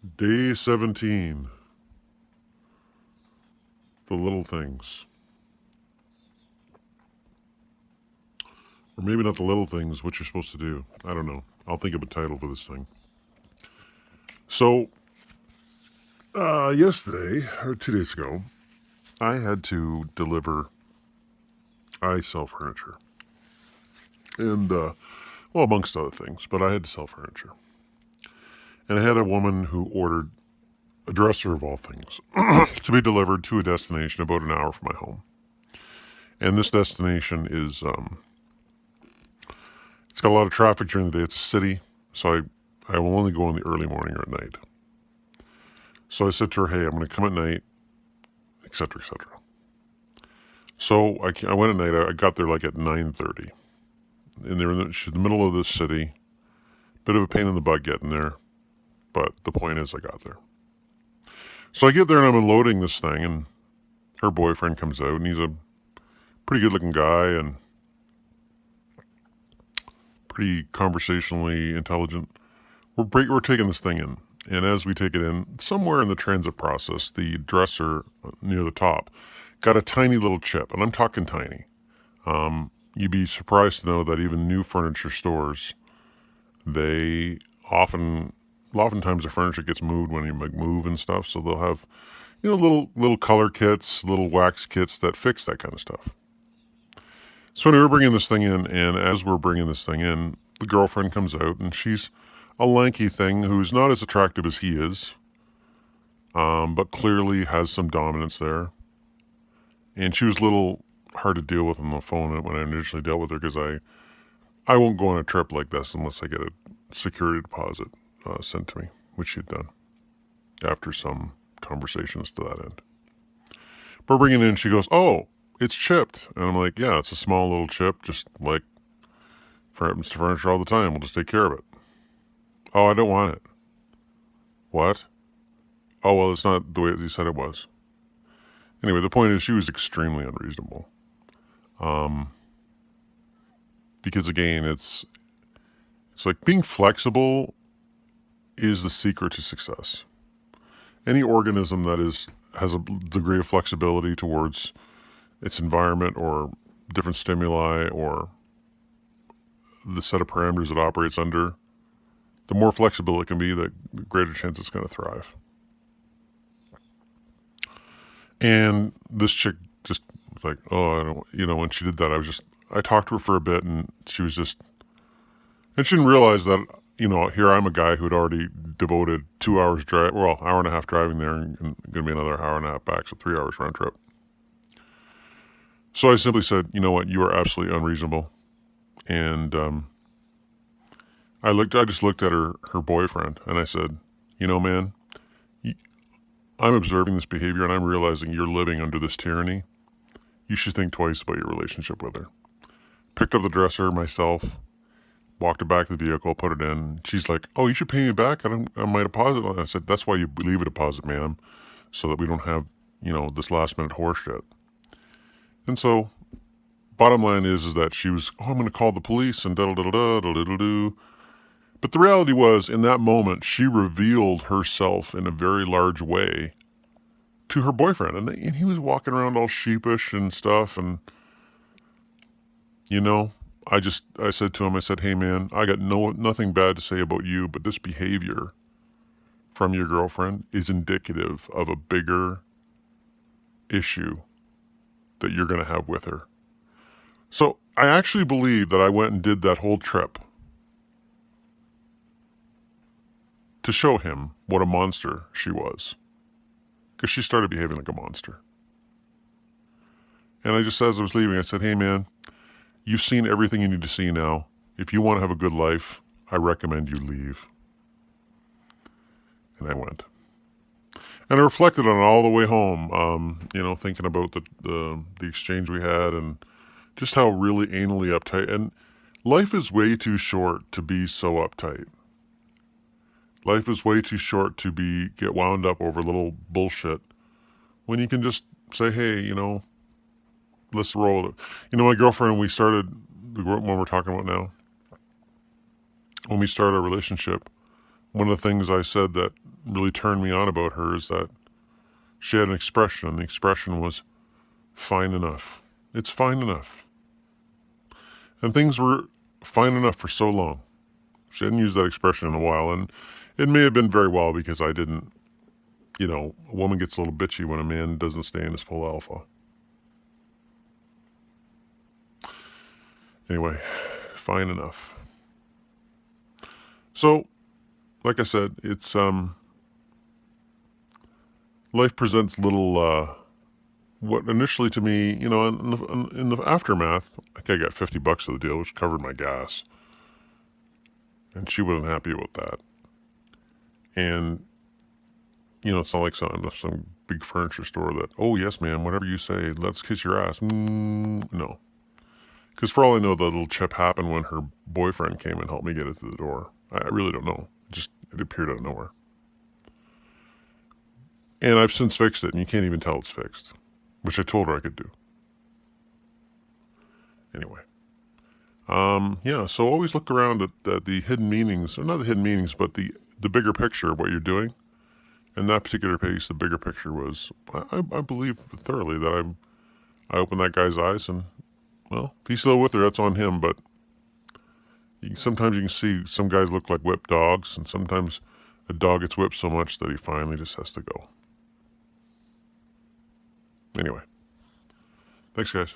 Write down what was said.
Day 17. The little things. Or maybe not the little things, what you're supposed to do. I don't know. I'll think of a title for this thing. So, yesterday, or 2 days ago, I had to deliver. I sell furniture. And, well, amongst other things, but I had to sell furniture. And I had a woman who ordered a dresser of all things to be delivered to a destination about an hour from my home. And this destination is, it's got a lot of traffic during the day. It's a city, so I will only go in the early morning or at night. So I said to her, hey, I'm going to come at night, etc., etc. So I went at night. I got there like at 9:30. And they're in the middle of the city. Bit of a pain in the butt getting there. But the point is I got there. So I get there and I'm unloading this thing, and her boyfriend comes out, and he's a pretty good-looking guy and pretty conversationally intelligent. We're taking this thing in, and as we take it in, somewhere in the transit process, the dresser near the top got a tiny little chip, and I'm talking tiny. You'd be surprised to know that even new furniture stores, they oftentimes the furniture gets moved when you move and stuff, so they'll have, little color kits, little wax kits that fix that kind of stuff. So when we were bringing this thing in, and as we're bringing this thing in, the girlfriend comes out, and she's a lanky thing who's not as attractive as he is, but clearly has some dominance there. And she was a little hard to deal with on the phone when I initially dealt with her, because I won't go on a trip like this unless I get a security deposit sent to me, which she had done after some conversations to that end. But bringing it in, she goes, oh, it's chipped. And I'm like, yeah, it's a small little chip, just like happens to furniture all the time. We'll just take care of it. Oh, I don't want it. What? Oh, well, it's not the way you said it was. Anyway, the point is she was extremely unreasonable. Because again, it's like being flexible is the secret to success. Any organism that has a degree of flexibility towards its environment or different stimuli or the set of parameters it operates under, the more flexible it can be, the greater chance it's going to thrive. And this chick just was like, oh, I don't, when she did that, I talked to her for a bit, and she didn't realize that, here I'm a guy who had already devoted 2 hours hour and a half driving there, and going to be another hour and a half back, so 3 hours round trip. So I simply said, you know what, you are absolutely unreasonable. And I just looked at her boyfriend, and I said, man, I'm observing this behavior, and I'm realizing you're living under this tyranny. You should think twice about your relationship with her. Picked up the dresser myself, walked it back to the vehicle, put it in. She's like, oh, you should pay me back on my deposit. I said, that's why you leave a deposit, ma'am, so that we don't have, this last minute horse shit. And so, bottom line is that she was, oh, I'm going to call the police and da-da-da-da-da-da-da-da. But the reality was, in that moment, she revealed herself in a very large way to her boyfriend. And he was walking around all sheepish and stuff. And, I said to him, hey, man, I got nothing bad to say about you, but this behavior from your girlfriend is indicative of a bigger issue that you're going to have with her. So I actually believe that I went and did that whole trip to show him what a monster she was, because she started behaving like a monster. And I just, as I was leaving, I said, hey, man, you've seen everything you need to see now. If you want to have a good life, I recommend you leave. And I went. And I reflected on it all the way home, thinking about the exchange we had and just how really anally uptight. And life is way too short to be so uptight. Life is way too short to get wound up over little bullshit when you can just say, hey, let's roll with it. My girlfriend, when we're talking about now, when we started our relationship, one of the things I said that really turned me on about her is that she had an expression, and the expression was fine enough. It's fine enough. And things were fine enough for so long. She hadn't used that expression in a while, and it may have been very well because I didn't, a woman gets a little bitchy when a man doesn't stay in his full alpha. Anyway, fine enough. So, like I said, it's, life presents little, what initially to me, in the aftermath, I think I got $50 for the deal, which covered my gas. And she wasn't happy about that. And, it's not like some big furniture store that, oh, yes, ma'am, whatever you say, let's kiss your ass. No. Because for all I know, the little chip happened when her boyfriend came and helped me get it to the door. I really don't know. It appeared out of nowhere. And I've since fixed it, and you can't even tell it's fixed, which I told her I could do. Anyway. So always look around at the hidden meanings, or not the hidden meanings, but the bigger picture of what you're doing. In that particular case, the bigger picture was, I believe thoroughly that I opened that guy's eyes, and, well, if he's still with her, that's on him, but sometimes you can see some guys look like whipped dogs, and sometimes a dog gets whipped so much that he finally just has to go. Anyway. Thanks, guys.